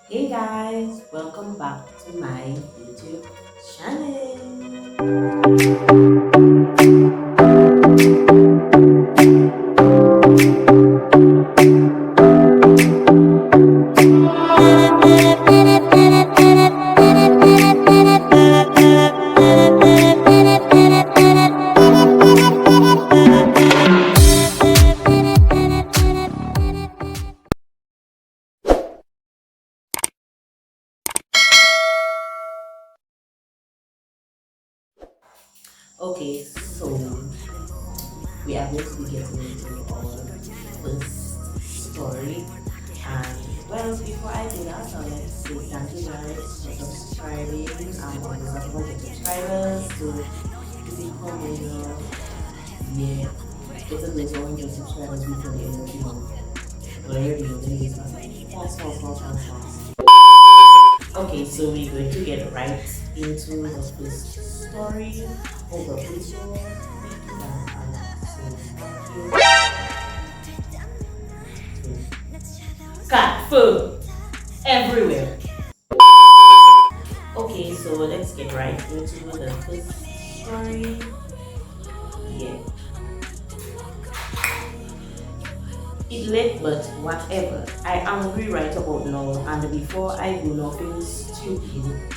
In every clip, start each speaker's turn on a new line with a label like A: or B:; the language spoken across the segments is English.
A: Hey guys, welcome back to my YouTube channel. Okay, so we are going to be getting into our first story. And well, before I do that, I'd like to say thank you guys for subscribing. I'm almost at 100 subscribers, so to become yeah, get to those 100 subscribers before the end of the month. Well, I already know the news, fast. Okay, so we're going to get right into the first story. Over before we do that, I want to say thank you. Cat food everywhere. Okay, so let's get right into the first story. Yeah, it late, but whatever. I angry right about now, and before I do nothing stupid,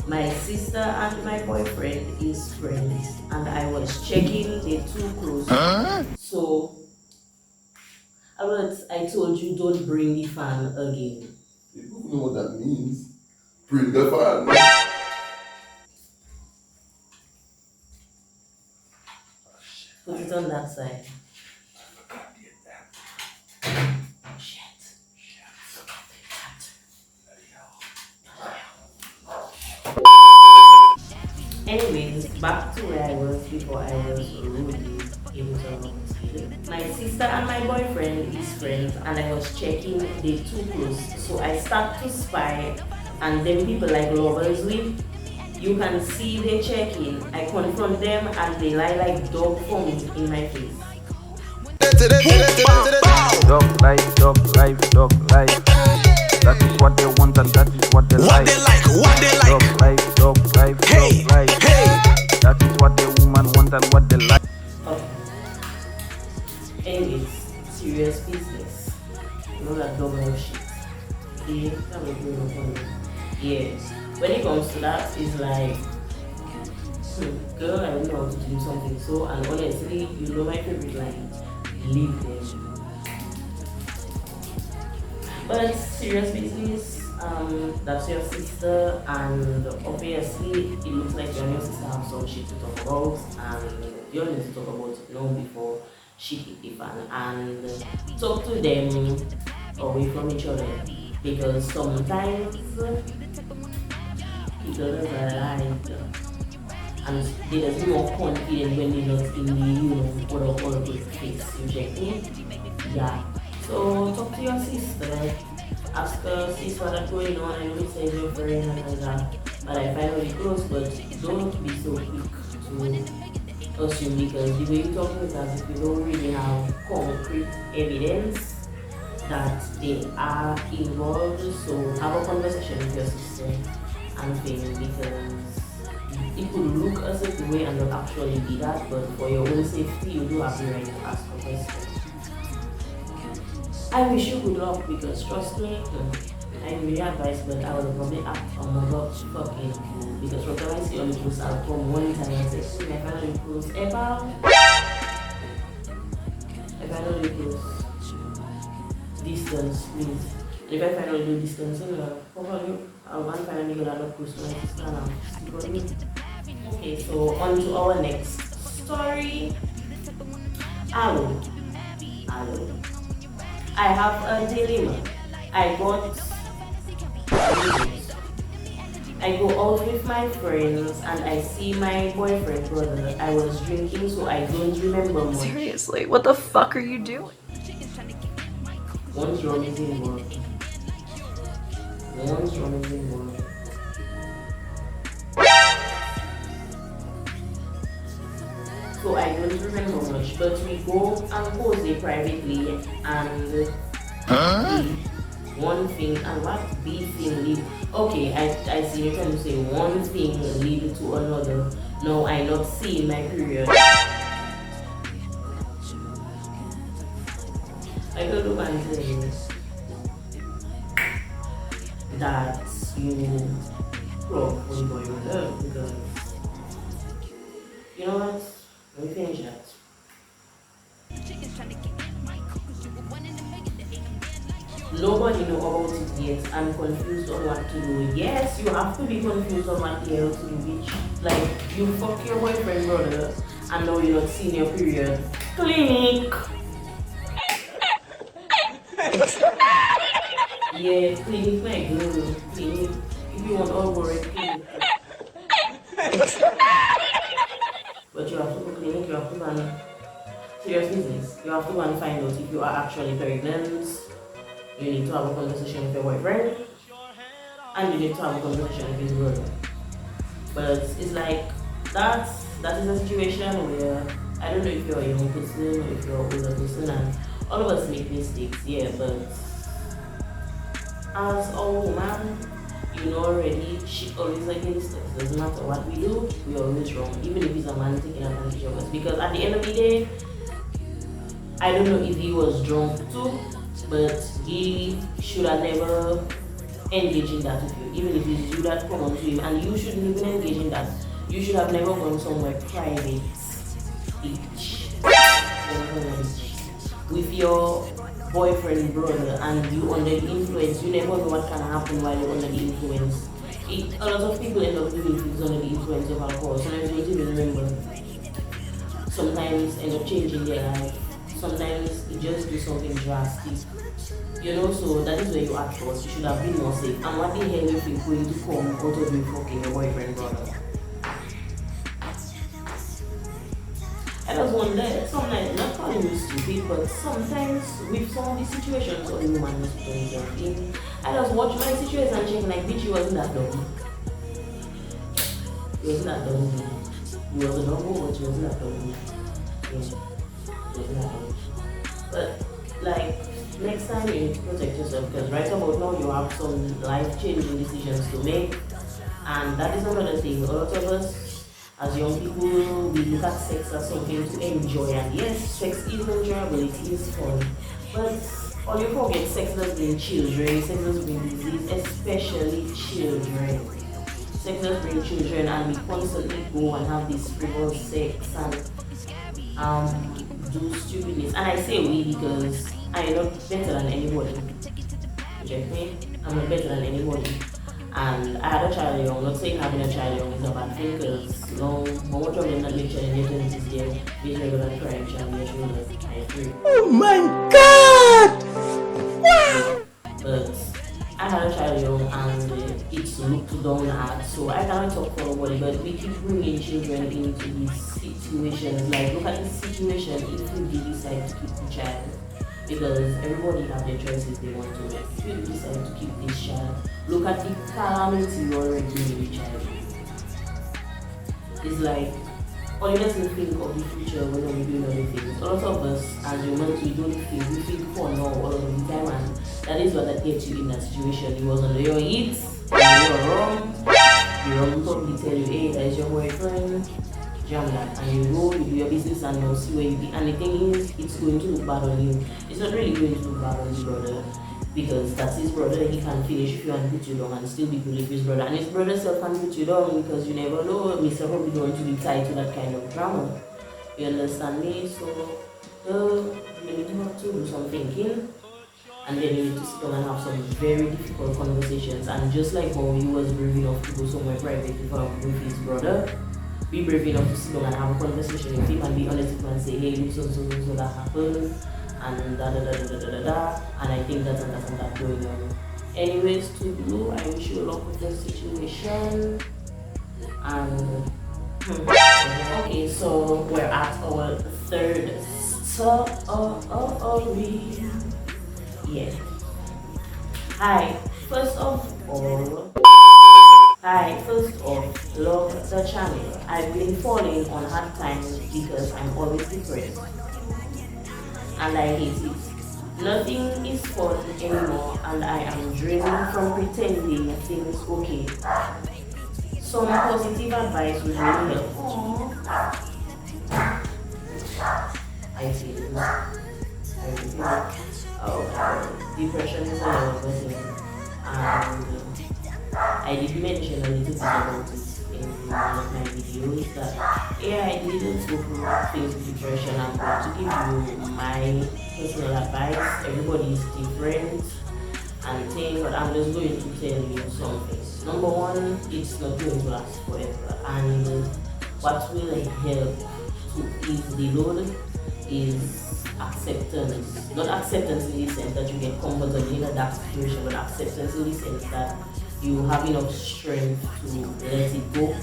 A: my sister and my boyfriend is friends, and I was checking the too close. Huh? So, Albert, I told you don't bring the fan again.
B: You don't know what that means. Bring the fan.
A: Put it on that side. Shit. Anyways, back to where I was before I was rudely interrupted. My sister and my boyfriend is friends, and I was checking they too close. So I start to spy, and then people like lovers with. You can see they checking. I confront them and they lie like dog for me in my face.
C: Dog life, dog life. That is what they want and that is what they like.
D: What they like.
C: Dog life,
D: Hey,
C: dog life.
D: hey.
C: That is what the woman want and what they like.
A: Okay. Anyways, serious business. You know that dog life shit. Yeah, that was going on for me. Yes. When it comes to that, it's like, girl, I really want to do something. So, and honestly, you know my favorite line, leave them. But serious business, that's your sister, and obviously it looks like you and your sister have some shit to talk about, and you all need to talk about it now before she hit the fan, and talk to them away from each other, because sometimes people are like, and they just more confident when they're not in the, what face, you check me? Yeah. So talk to your sister, ask her, sis, what's going on, I know you say your friend and all that, but I find really close, but don't be so quick to assume, because the way you talk with us, if you don't really have concrete evidence that they are involved, so have a conversation with your sister and things, because it could look a certain way and not actually be that, but for your own safety, you do have the right to ask for questions. I wish you good luck, because trust me, I really advise, but I will probably act on my God fucking cool, because from time I see on the post, I'll come one time and say, my family post ever. I finally close distance, please. If I finally do distance, probably I want finally get out of close to my sister now. Okay, so on to our next story. Hello. Hello. I have a dilemma. I got I go out with my friends and I see my boyfriend brother. I was drinking, so I don't remember much.
E: Seriously, what the fuck are you doing?
A: Once wrong is in work. Once wrong is in work. So I don't remember much, but we go and pose it privately, and one thing and what big thing lead. Okay, I see you're trying to say one thing lead to another. No, I not see my period. I don't know what I'm saying that you broke when you were younger because you know what? Let me finish that. Nobody know about it yet. I'm confused on what to do. Yes, you have to be confused on what the hell to do. Which, like, you fuck your boyfriend, brother, and now you're not seeing your period. Clinic. Yeah, clinic, my girl. Clinic. If you want all work, clinic. But you have to go clinic. You have to run serious business. You have to go and find out if you are actually pregnant. You need to have a conversation with your boyfriend, and you need to have a conversation with his brother. But it's like that is a situation where I don't know if you're a young person or if you're an older person, and all of us make mistakes, yeah. But as a woman, you know already, shit always against us. Doesn't matter what we do, we're always wrong, even if it's a man taking advantage of us. Because at the end of the day, I don't know if he was drunk too, but he should have never engaged in that with you. Even if it's you that come on to him, and you shouldn't even engage in that. You should have never gone somewhere private, beach, with your boyfriend, brother, and you under the influence. You never know what can happen while you're under the influence. A lot of people end up living things under the influence of alcohol. Sometimes you don't even remember. Sometimes end up changing their life. Sometimes you just do something drastic. You know, so that is where you act first. You should have been more safe. And what the hell if you're going to come out of you fucking your boyfriend, brother? I just wonder, sometimes, not calling you stupid, but sometimes with some of these situations or the woman is putting in, I just watch my situation and check like, bitch, you wasn't that dumb. You wasn't that dumb. You was a dumb, but you wasn't that dumb. Yeah, you wasn't that dumb. But, like, next time you need to protect yourself because right about now you have some life-changing decisions to make, and that is another thing. A lot of us as young people, we look at sex as something to enjoy, and yes, sex is enjoyable, it is fun, but all you forget, sex does bring children, sex does bring disease, especially children. Sex does bring children, and we constantly go and have this frivolous sex and do stupidness. And I say we because I am not better than anybody. You get me? I'm not better than anybody. And I had a child young. Not saying having a child young is a bad thing because how much of them that make child in their 20s there, being regular crying child in their shoulders. I agree.
D: Oh my god!
A: Wow! But I had a child young and it's looked down at, so I cannot talk for nobody, but we keep bringing children into these situations. Like, look at this situation if you decide to keep the child. Because everybody have their choices they want to make. If you decide to keep this child, look at the calamity you already in the child. It's like, all you doesn't think of the future when we're doing other things. A lot of us, as humans, we don't think, we think for now all of the time, and that is what that gets you in that situation. You was under your heat, you're wrong, the wrong probably tell you, hey, that is your boyfriend, jam that, and you go, you do your business, and you'll see where you be. And the thing is, it's going to look bad on you. It's not really going to look bad on his brother, because that's his brother. He can finish if you want to put you down and still be cool with his brother. And his brother self can put you down because you never know, Mr. probably going to be tied to that kind of drama. You understand me? So, you need to have to do some thinking, and then you need to sit down and have some very difficult conversations. And just like how he was brave enough to go somewhere private with his brother, be brave enough to sit down and have a conversation with him and be honest with him and say, hey, look, so that happened, and da da da da da da da da, and I think that's that going on. Anyways, to Blue, I wish you luck with the situation. And okay, so we're at our third story. Yeah. Hi, first off, love the channel. I've been falling on hard times because I'm always depressed. And I hate it. Nothing is fun anymore, and I am draining from pretending things okay. Some positive advice would really help. Aww. I feel it. I feel it. Oh, depression is another thing, and I did mention a little bit about it in one of my videos that yeah, I didn't go through things with depression. I'm going to give you my personal advice. Everybody is different and thing, but I'm just going to tell you something. Number one, it's not going to last forever, and what will help to ease the load is acceptance. Not acceptance in the sense that you get comfortable in that situation, but acceptance in the sense that you have enough strength to let it go.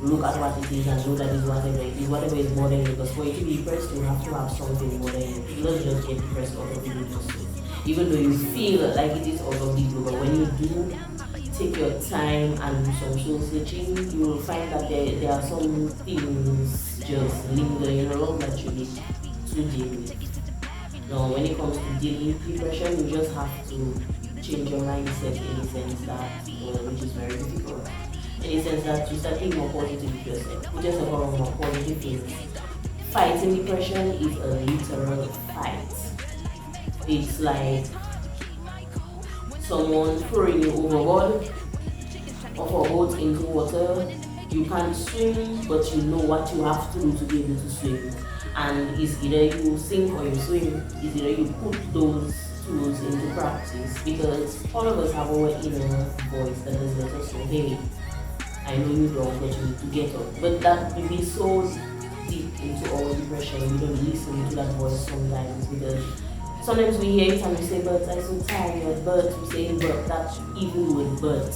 A: Look at what it is and know that is whatever it is, whatever is bothering you. Because for you to be depressed, you have to have something bothering you. You don't just get depressed out of the blue just so. Even though you feel like it is out of the blue, but when you do take your time and do some soul searching, you will find that there are some things just lingering around that you need to deal with. Now, when it comes to dealing with depression, you just have to change your mindset in the sense that, which is very difficult, in the sense that you start being more positive with yourself. Put yourself around more positive things. Fighting depression is a literal fight. It's like someone throwing you overboard or a boat into water. You can't swim, but you know what you have to do to be able to swim. And it's either you sink or you swim. It's either you put those tools into practice, because all of us have our inner voice that does let us know, hey, I know you're wrong, but you need to get up. But that will be so deep into our depression, we don't listen to that voice sometimes, because sometimes we hear it and we say, but I'm so tired, but we say, but that's even with but.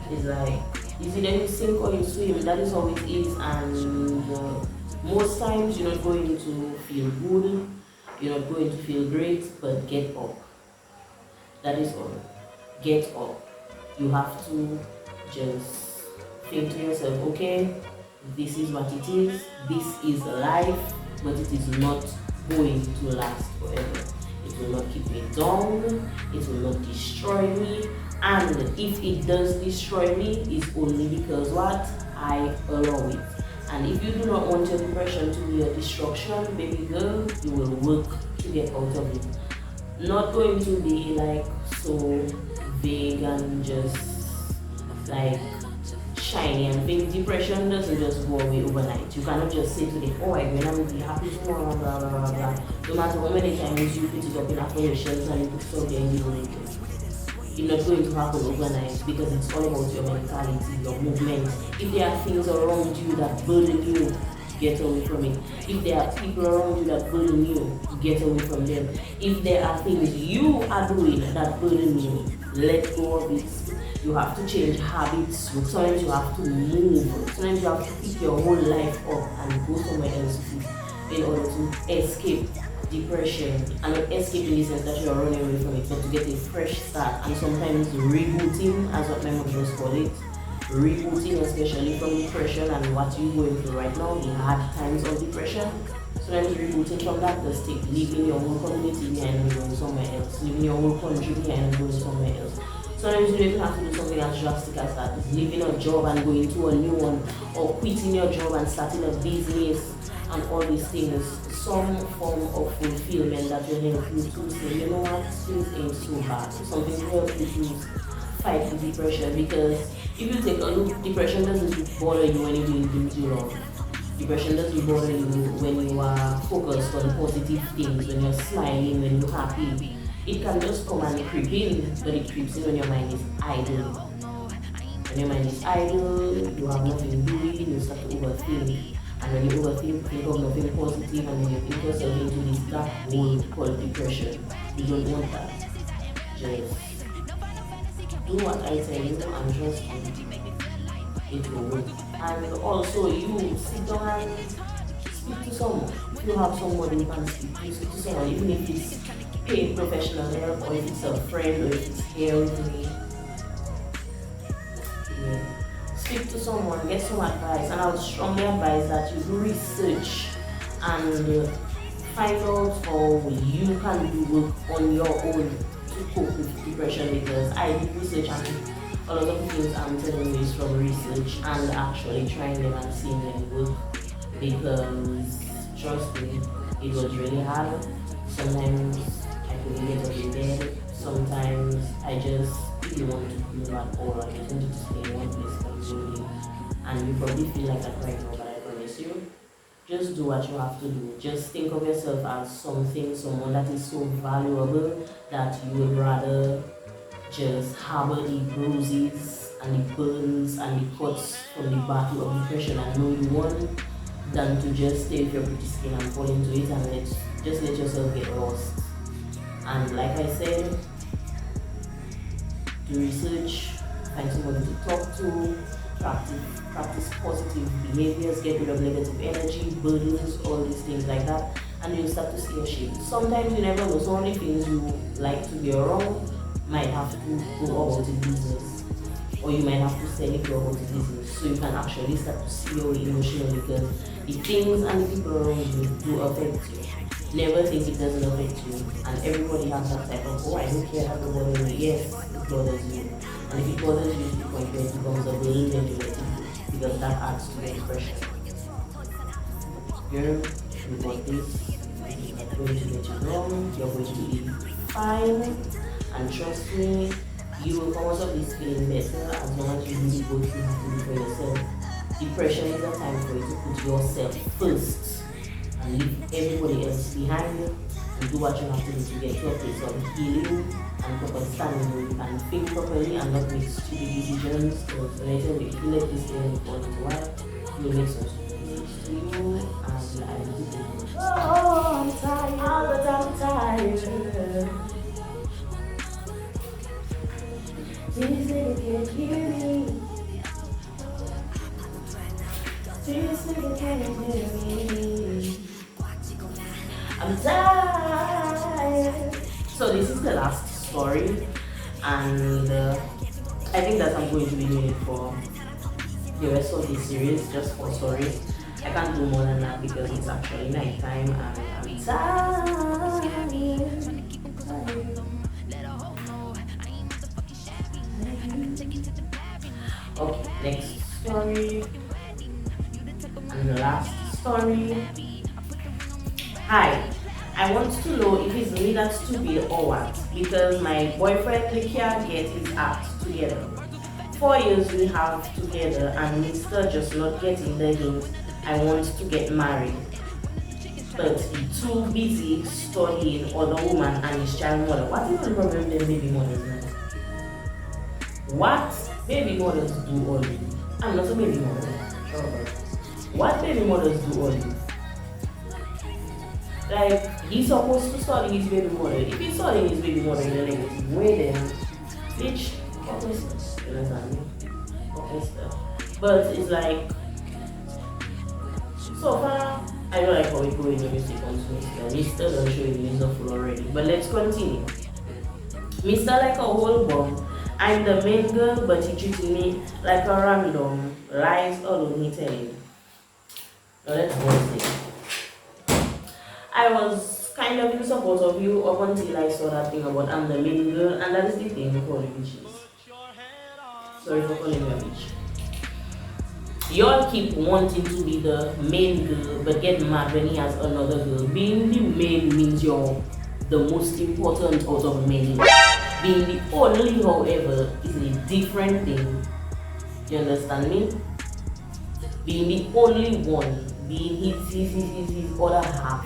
A: It's like, it's either you sink or you swim, that is how it is, and most times you're not going to feel good, you're not going to feel great, but get up. That is all. Get up. You have to just think to yourself, okay, this is what it is, this is life, but it is not going to last forever. It will not keep me down, it will not destroy me, and if it does destroy me, it's only because what? I allow it. And if you do not want your depression to be a destruction, baby girl, you will work to get out of it. Not going to be like so vague and just like shiny and big. Depression doesn't just go away overnight. You cannot just say today, oh, I'm going to be happy tomorrow, blah, blah, blah, blah. No matter how many times you put it up in affirmations and you put something in your life, it's not going to happen overnight, because it's all about your mentality, your movement. If there are things around you that burden you, get away from it. If there are people around you that burden you, get away from them. If there are things you are doing that burden you, let go of it. You have to change habits. Sometimes you have to move. Sometimes you have to pick your whole life up and go somewhere else in order to escape depression. And not escape in the sense that you are running away from it, but to get a fresh start. And sometimes rebooting, as what my mom just called it. Rebooting, especially from depression and what you're going through right now, the hard times of depression. Sometimes rebooting from that, just take leaving your whole community behind and going somewhere else, leaving your whole country behind and going somewhere else. Sometimes you don't even have to do something as drastic as that. It's leaving a job and going to a new one, or quitting your job and starting a business and all these things. Some form of fulfillment that will help you to say, you know what, things ain't so bad. Something to help you to fight with depression, because if you take a look, depression doesn't bother you when you're doing things you love. Depression doesn't bother you when you are focused on positive things, when you're smiling, when you're happy. It can just come and creep in, but it creeps in when your mind is idle. When your mind is idle, you have nothing doing, you start to overthink. And when you overthink, think of nothing positive, and then you think yourself into this dark hole called depression. You don't want that. Just do what I tell you and trust me. It will work. And also, you sit down and speak to someone. If you have someone you can speak to someone, even if it's paid professional help, or if it's a friend, or if it's here with me. Yeah. Speak to someone, get some advice, and I would strongly advise that you do research and find out how you can do work on your own to cope with depression, because I did research and a lot of the things I'm telling you is from research and actually trying them and seeing them work, because trust me, it was really hard. Sometimes I couldn't get up in bed, sometimes I just didn't want to do at all. I just wanted to stay in one place controlling. And you probably feel like that right now, but I promise you, just do what you have to do. Just think of yourself as someone that is so valuable that you would rather just harbor the bruises and the burns and the cuts from the battle of depression and know you won, than to just stay with your pretty skin and fall into it and just let yourself get lost. And like I said, do research, find somebody to talk to, practice positive behaviors, get rid of negative energy, burdens, all these things like that, and you'll start to see a shift. Sometimes you never know, some of the things you like to be around might have to go about in business, or you might have to sell it to about the business, so you can actually start to see your way emotionally, because the things and the people around you do affect you. Never think it doesn't affect you, and everybody has that type of, oh, I don't care how to bother me. Yes, it bothers you, and if it bothers you to the point where it becomes a burden, then you let it go, because that adds to the depression. Girl, you got this. It's not going to get you wrong. You're going to be fine, and trust me, you will come out of this feeling better as long as you really go through have to do for yourself. Depression is a time for you to put yourself first and leave everybody else behind you, and do what you have to do to get to a place of healing and proper standing where you can think properly and not make stupid decisions. Because later, if you let this thing fall into while, you will make some stupid decisions to you, and I will do it. Oh, I'm tired, I'm tired. This nigga can't hear me. This nigga can't hear me. I'm tired. So this is the last story, and I think that I'm going to be doing it for the rest of this series, just for stories. I can't do more than that because it's actually night time and I'm tired. Okay, next story and the last story. Hi, I want to know if it's me that's stupid or what, because my boyfriend can't get his act together. 4 years we have together and Mr. just not getting the hint I want to get married. But he's too busy studying other woman and his child mother. What is the problem with baby mothers now? What baby mothers do all you? I'm not a baby mother. Sure, but what baby mothers do all you? Like, he's supposed to study his baby mother. If he's studying his baby mother in a negative way, then bitch, fuck Mr. You understand me? Fuck Mr. But it's like, so far, I don't like how it goes when you see comes to Mr. Mr. don't show you he's a fool already. But let's continue. Mr. like a whole bum. I'm the main girl, but he treating me like a random. Lies alone, he telling. Now let's go see. I was kind of in support of you up until I saw that thing about I'm the main girl, and that is the thing we call you bitches. Sorry for calling you a bitch. Y'all keep wanting to be the main girl, but get mad when he has another girl. Being the main means you're the most important out of many. Being the only, however, is a different thing. You understand me? Being the only one, being his other half,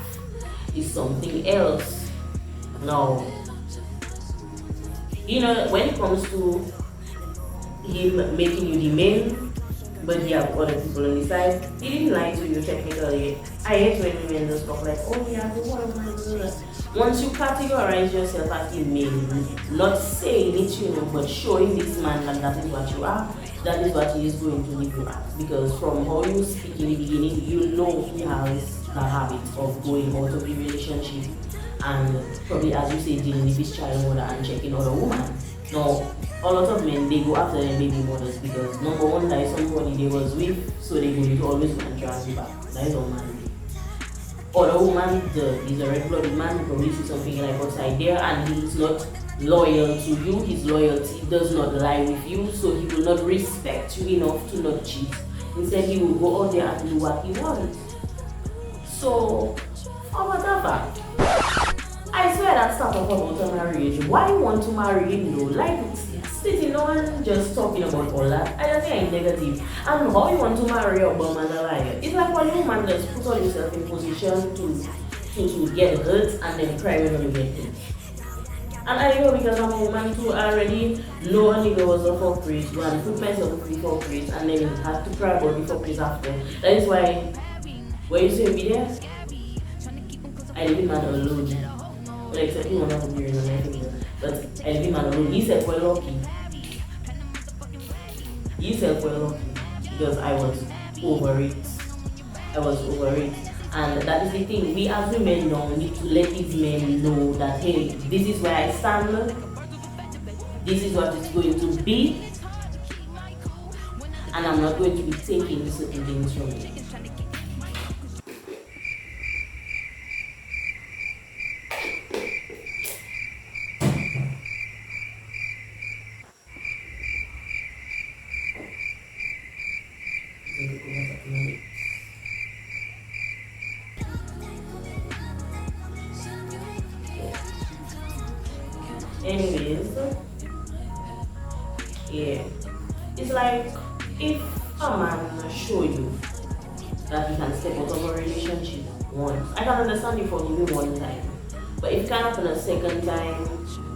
A: is something else. Now, you know, when it comes to him making you the main, but he have other people on the side, he didn't lie to you technically. I hate when women just talk like, oh yeah, the one of my girls. Once you categorize yourself as the main, not saying it, you know, but showing this man that that is what you are, that is what he is going to leave you at. Because from how you speak in the beginning, you know he has the habit of going out of the relationship and probably, as you say, dealing with his child mother and checking other woman. Now, a lot of men, they go after their baby mothers because number one, there is somebody they was with, so they go to always want to drag you back. That is all man. other woman, he's a red-blooded man, you probably see something like outside there, and he's not loyal to you. His loyalty does not lie with you, so he will not respect you enough to not cheat. Instead, he will go out there and do what he wants. So, for whatever, I swear that stuff about a marriage. Why you want to marry him though? Like, sitting down and just talking about all that, I just think I'm negative. And how you want to marry a bum and a liar? It's like when you man just put all yourself in position to get hurt and then cry when you get hurt. And I know because I'm a woman too, I already know a nigga was a fuck priest, and put myself before priest, and then had to cry about before priest after. That is why, when you say me there, I live in man alone. Well, except him, I'm not married and everything, but I live in man alone. He said we're lucky. He said we're lucky because I was over it. I was over it. And that is the thing, we as women now need to let these men know that, hey, this is where I stand, this is what it's going to be, and I'm not going to be taking certain things from you. Anyways, yeah, it's like if a man show you that he can step out of a relationship once, I can understand you for maybe one time, but if it can happen a second time,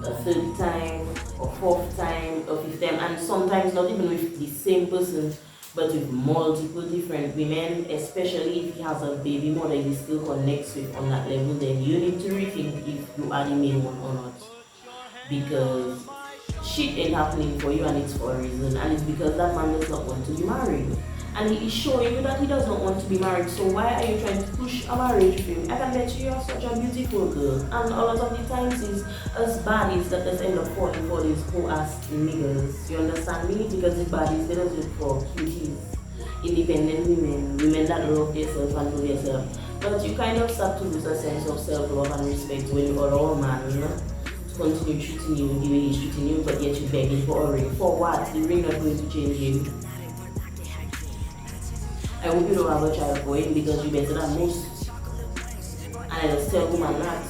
A: a third time, or fourth time, or fifth time, and sometimes not even with the same person, but with multiple different women, especially if he has a baby mother he still connects with on that level, then you need to rethink if you are the main one or not. Because shit ain't happening for you and it's for a reason, and it's because that man does not want to be married. And he is showing you that he does not want to be married, so why are you trying to push a marriage for him? I can bet you are such a beautiful girl, and a lot of the times it's us baddies that just end up falling for these poor ass niggas. You understand me? Because these baddies, they don't look for cuties, independent women that love themselves and know themselves. But you kind of start to lose a sense of self-love and respect when you allow a man continue treating you the way he's treating you, but yet you're begging for a ring. For what? The ring not going to change you. I hope you don't have a child for him because you're better than most. And I just tell women that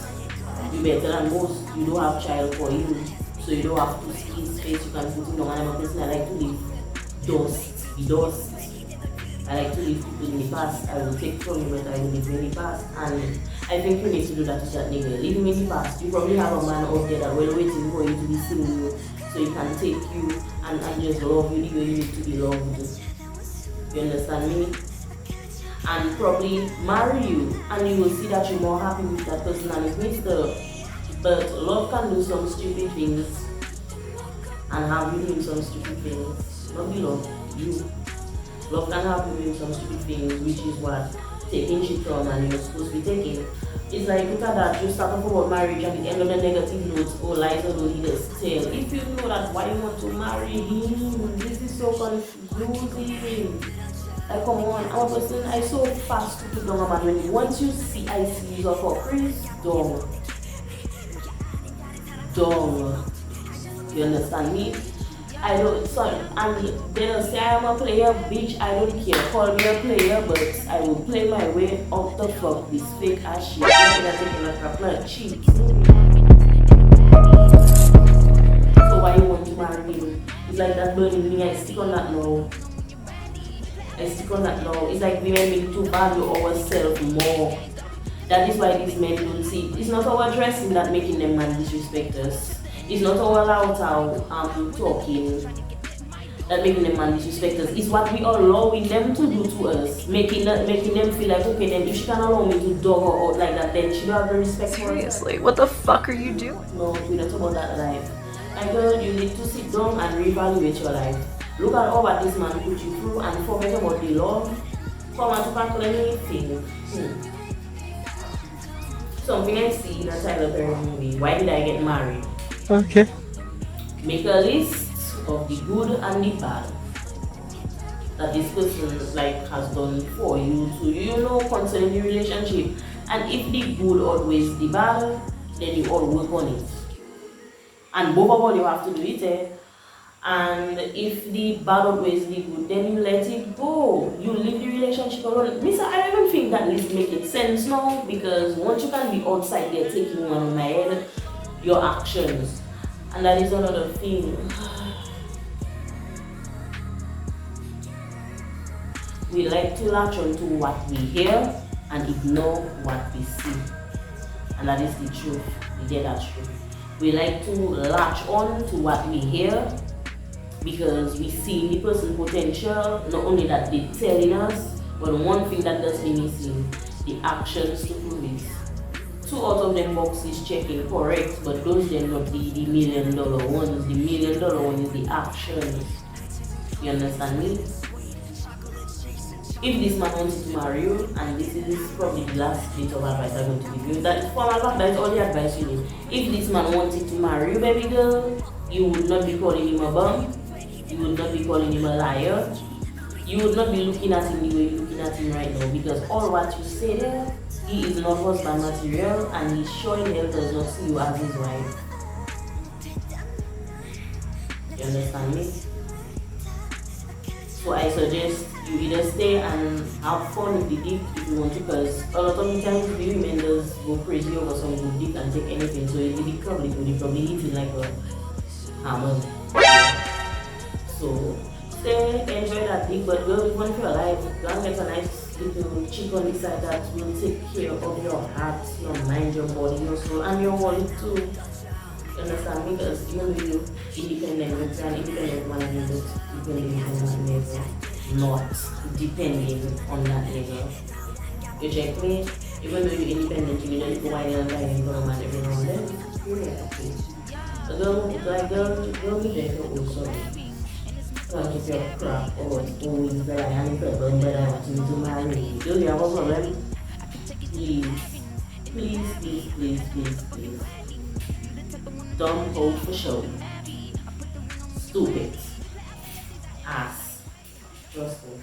A: you're better than most. You don't have child for him, so you don't have to see his face. You can put him on. I'm a person I like to leave dust. I like to leave people in the past. I will take from you, but I will leave you in the past. And I think you need to do that to that nigga. Leave him in the past. You probably have a man out there that will waiting for you to be seeing you, so he can take you and just love you the way you need to be loved. You understand me? And probably marry you, and you will see that you're more happy with that person and with stuff. But love can do some stupid things and have you doing some stupid things. Not be love, you. Love can have you doing some stupid things, which is what taking shit from and you're supposed to be taking. It's like, look at that, you start talking about marriage and at the end of the negative notes, oh, lies or don't just tell. If you know that why you want to marry him, this is so confusing. Like, come on, I'm a person, I so fast to put down a man when once you see I see you for Chris, don't. You understand me? I don't, sorry, and they don't say I'm a player, bitch, I don't care. Call me a player, but I will play my way out the fuck this fake ass shit. I'm gonna take a couple of cheap. So why you want to marry me? It's like that burning me, I stick on that now. It's like women need to value ourselves more. That is why these men don't see. It's not our dressing that making them man disrespect us. It's not our loud talking that making them man disrespect us. It's what we are allowing them to do to us, making them feel like, okay, then if she can allow me to dog her out like that, then she don't have the respect for us.
E: Seriously, what the fuck are you doing?
A: No, we don't talk about that life. My girl, you need to sit down and reevaluate your life. Look at all what this man put you through and forget about the love. Come on to tackle anything. Something I see in a Tyler Perry movie. Why did I get married?
D: Okay.
A: Make a list of the good and the bad that this person like has done for you to concerning the relationship, And if the good outweighs the bad, then you all work on it. And both of you have to do it. And if the bad outweighs the good, then you let it go. You leave the relationship alone. Mister, I don't even think that this making sense now, because once you can be outside there taking one on my head, your actions. And that is another thing. We like to latch on to what we hear and ignore what we see. And that is the truth. We get that truth. We like to latch on to what we hear because we see the person's potential, not only that they're telling us, but one thing that does be missing, the actions to prove it. 2 out of them boxes checking correct, but those are not the $1 million ones. The $1 million one is the actions. You understand me? If this man wants to marry you, and this is probably the last bit of advice I'm going to give you, that is formal advice, that is all the advice you need. If this man wanted to marry you, baby girl, you would not be calling him a bum, you would not be calling him a liar, you would not be looking at him the way you're looking at him right now, because all what you say there, he is not husband material, and he sure in hell does not see you as his wife. You understand me? So I suggest you either stay and have fun with the dick if you want to, because a lot of the times the women does go crazy over some good dick and take anything, so if the dick probably eating like a hammer. So stay, enjoy that dick, but girl, if you want to feel alive, go and get a nice little chick on the side that will take care of your heart, your mind, your body, your soul, and your wallet too. You understand me? Because even though you're independent, you're an independent man, you don't depend on that level, not depending on that level. You check me? Even though you're independent, you don't go whine and dine for a man every now and then. Yeah, okay. So girl, be there for also. Don't keep your crap or always that I am problem that I want you to marry. Do you have a problem? Please. Dumb hoe for show. Stupid. Ass. Trust me.